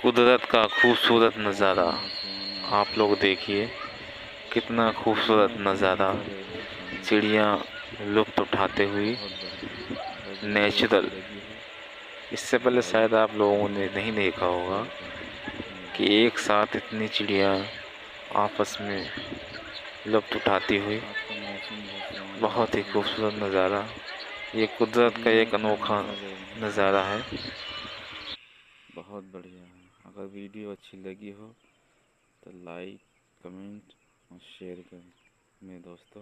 कुदरत का खूबसूरत नज़ारा आप लोग देखिए, कितना खूबसूरत नज़ारा। चिड़िया लुत्फ़ उठाते हुए नेचुरल। इससे पहले शायद आप लोगों ने नहीं देखा होगा कि एक साथ इतनी चिड़िया आपस में लुत्फ़ उठाती हुई। बहुत ही खूबसूरत नज़ारा। ये कुदरत का एक अनोखा नज़ारा है। बहुत बढ़िया है। अगर वीडियो अच्छी लगी हो तो लाइक, कमेंट और शेयर करें मेरे दोस्तों।